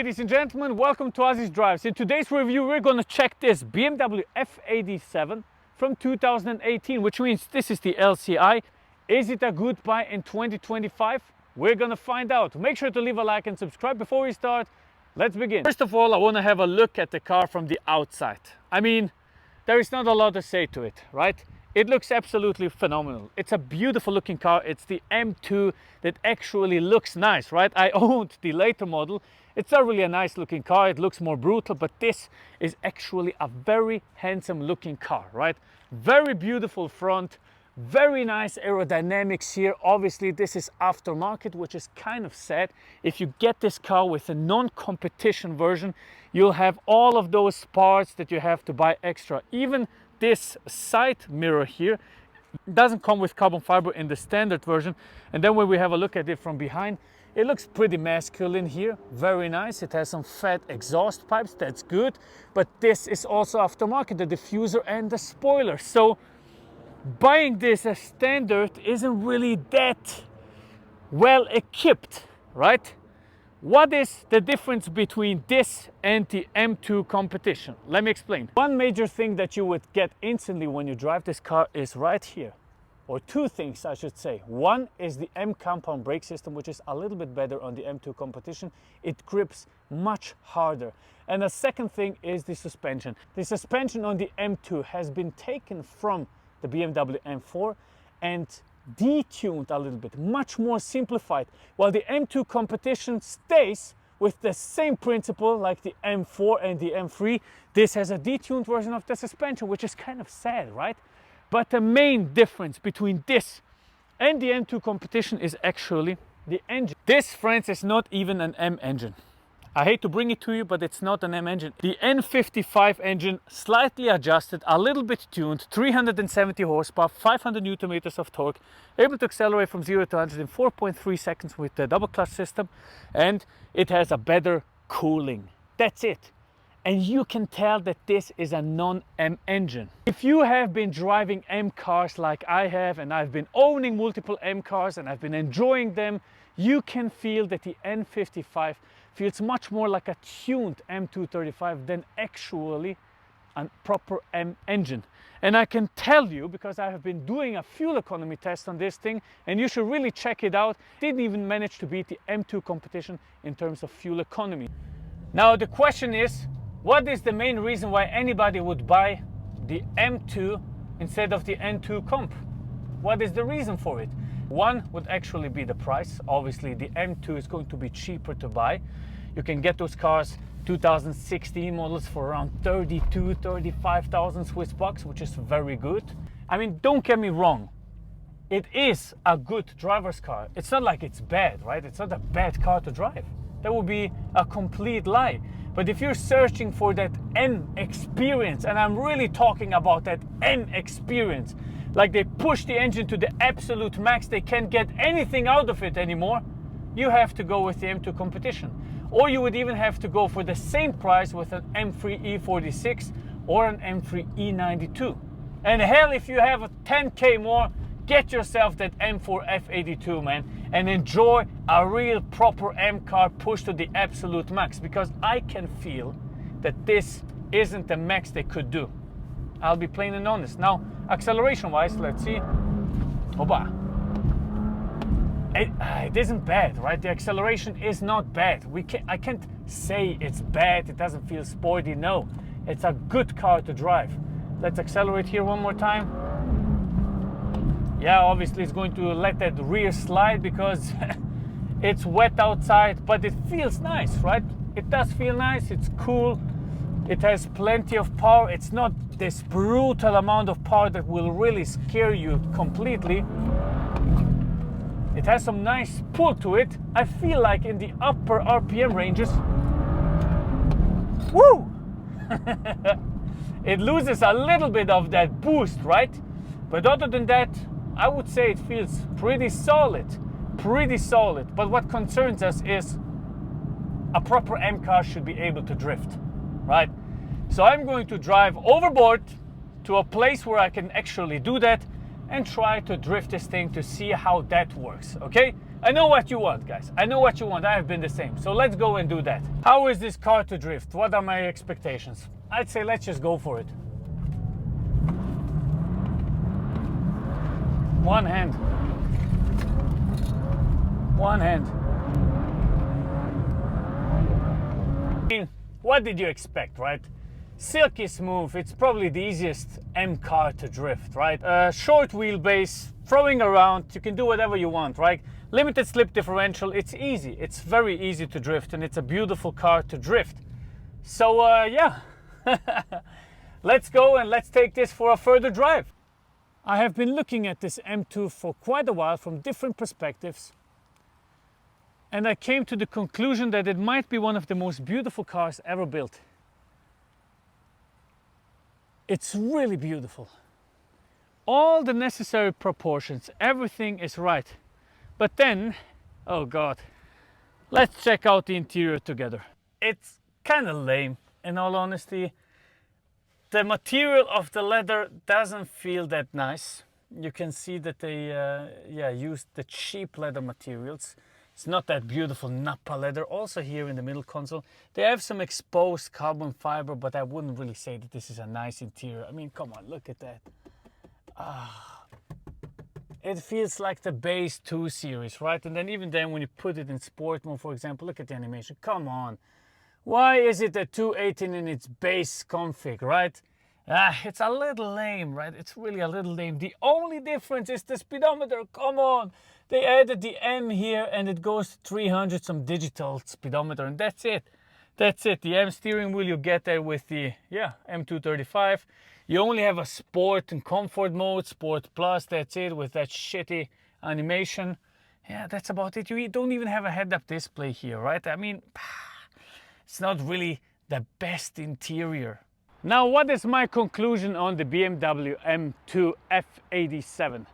Ladies and gentlemen, welcome to Ozzy's Drives. In today's review, we're going to check this BMW F87 from 2018, which means this is the LCI. Is it a good buy in 2025? We're going to find out. Make sure to leave a like and subscribe. Before we start, let's begin. First of all, I want to have a look at the car from the outside. I mean, there is not a lot to say to it, right? It looks absolutely phenomenal. It's a beautiful looking car. It's the M2 that actually looks nice, right? I owned the later model. It's not really a nice looking car. It looks more brutal, but this is actually a very handsome looking car, right? Very beautiful front, very nice aerodynamics here. Obviously, this is aftermarket, which is kind of sad. If you get this car with a non-competition version, you'll have all of those parts that you have to buy extra. Even this side mirror here doesn't come with carbon fiber in the standard version. And then when we have a look at it from behind, it looks pretty masculine here, very nice. It has some fat exhaust pipes, that's good. But this is also aftermarket, the diffuser and the spoiler. So buying this as standard isn't really that well equipped, right? What is the difference between this and the M2 competition? Let me explain. One major thing that you would get instantly when you drive this car is right here. Or two things, I should say. One is the M compound brake system, which is a little bit better on the M2 competition. It grips much harder. And the second thing is the suspension. The suspension on the M2 has been taken from the BMW M4 and detuned a little bit, much more simplified, while the M2 competition stays with the same principle like the M4 and the M3. This has a detuned version of the suspension, which is kind of sad, right? But the main difference between this and the M2 competition is actually the engine. This, friends, is not even an M engine. I hate to bring it to you, but it's not an M engine. The N55 engine, slightly adjusted, a little bit tuned, 370 horsepower, 500 Newton meters of torque, able to accelerate from 0 to 100 in 4.3 seconds with the double clutch system, and it has a better cooling. That's it. And you can tell that this is a non-M engine. If you have been driving M cars like I have, and I've been owning multiple M cars and I've been enjoying them, you can feel that the N55 feels much more like a tuned M235 than actually a proper M engine. And I can tell you, because I have been doing a fuel economy test on this thing, and you should really check it out, didn't even manage to beat the M2 competition in terms of fuel economy. Now the question is, what is the main reason why anybody would buy the M2 instead of the N2 comp? What is the reason for it? One would actually be the price. Obviously, the M2 is going to be cheaper to buy. You can get those cars, 2016 models, for around 35,000 Swiss bucks, which is very good. I mean, don't get me wrong. It is a good driver's car. It's not like it's bad, right? It's not a bad car to drive. That would be a complete lie. But if you're searching for that N experience, and I'm really talking about that N experience, like they push the engine to the absolute max, they can't get anything out of it anymore, you have to go with the M2 competition. Or you would even have to go for the same price with an M3 E46 or an M3 E92. And hell, if you have a 10k more, get yourself that M4 F82, man, and enjoy a real proper M car pushed to the absolute max, because I can feel that this isn't the max they could do. I'll be plain and honest. Now, acceleration wise, let's see. Oba. It isn't bad, right? The acceleration is not bad. I can't say it's bad, it doesn't feel sporty. No, it's a good car to drive. Let's accelerate here one more time. Yeah, obviously it's going to let that rear slide because it's wet outside, but it feels nice, right? It does feel nice, it's cool. It has plenty of power. It's not this brutal amount of power that will really scare you completely. It has some nice pull to it. I feel like in the upper RPM ranges, woo! It loses a little bit of that boost, right? But other than that, I would say it feels pretty solid. But what concerns us is a proper M car should be able to drift, right? So I'm going to drive overboard to a place where I can actually do that and try to drift this thing to see how that works, okay? I know what you want, guys. I know what you want. I have been the same. So let's go and do that. How is this car to drift? What are my expectations? I'd say let's just go for it. One hand. One hand. What did you expect, right? Silky smooth. It's probably the easiest M car to drift, right? Short wheelbase, throwing around. You can do whatever you want, right? Limited slip differential. It's easy. It's very easy to drift, and it's a beautiful car to drift. So yeah, let's go and let's take this for a further drive. I have been looking at this M2 for quite a while from different perspectives, and I came to the conclusion that it might be one of the most beautiful cars ever built. It's really beautiful. All the necessary proportions, everything is right. But then, oh God, let's check out the interior together. It's kind of lame, in all honesty. The material of the leather doesn't feel that nice. You can see that they used the cheap leather materials. It's not that beautiful Nappa leather. Also here in the middle console, they have some exposed carbon fiber, but I wouldn't really say that this is a nice interior. I mean, come on, look at that. It feels like the base 2 series, right? And then even then when you put it in sport mode, for example, look at the animation. Come on. Why is it a 218 in its base config, right? It's a little lame, right? It's really a little lame. The only difference is the speedometer. Come on. They added the M here and it goes to 300 some digital speedometer, and that's it. That's it. The M steering wheel you get there with the M235. You only have a sport and comfort mode, sport plus, that's it, with that shitty animation. Yeah, that's about it. You don't even have a head-up display here, right? I mean, it's not really the best interior. Now, what is my conclusion on the BMW M2 F87?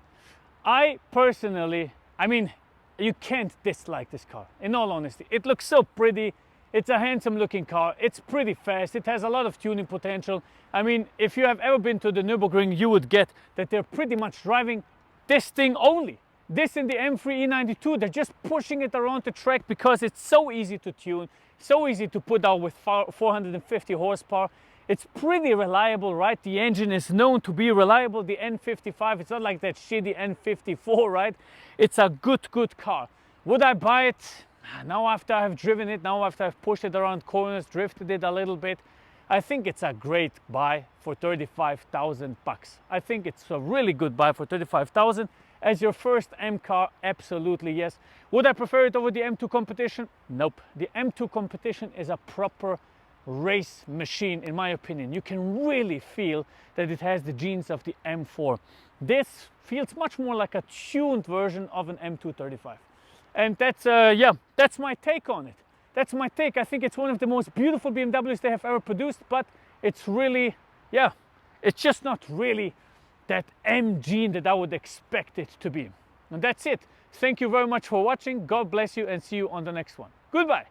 I personally, I mean, you can't dislike this car, in all honesty. It looks so pretty. It's a handsome looking car. It's pretty fast. It has a lot of tuning potential. I mean, if you have ever been to the Nürburgring, you would get that they're pretty much driving this thing only. This in the M3 E92, they're just pushing it around the track because it's so easy to tune, so easy to put out with 450 horsepower. It's pretty reliable, right? The engine is known to be reliable. The N55, it's not like that shitty N54, right? It's a good car. Would I buy it? Now after I've driven it, now after I've pushed it around corners, drifted it a little bit, I think it's a great buy for 35,000 bucks. I think it's a really good buy for 35,000. As your first M car, absolutely yes. Would I prefer it over the M2 competition? Nope. The M2 competition is a proper race machine, in my opinion. You can really feel that it has the genes of the M4. This feels much more like a tuned version of an M235. And that's, that's my take on it. That's my take. I think it's one of the most beautiful BMWs they have ever produced, but it's really, it's just not really that M gene that I would expect it to be. And that's it. Thank you very much for watching. God bless you and see you on the next one. Goodbye.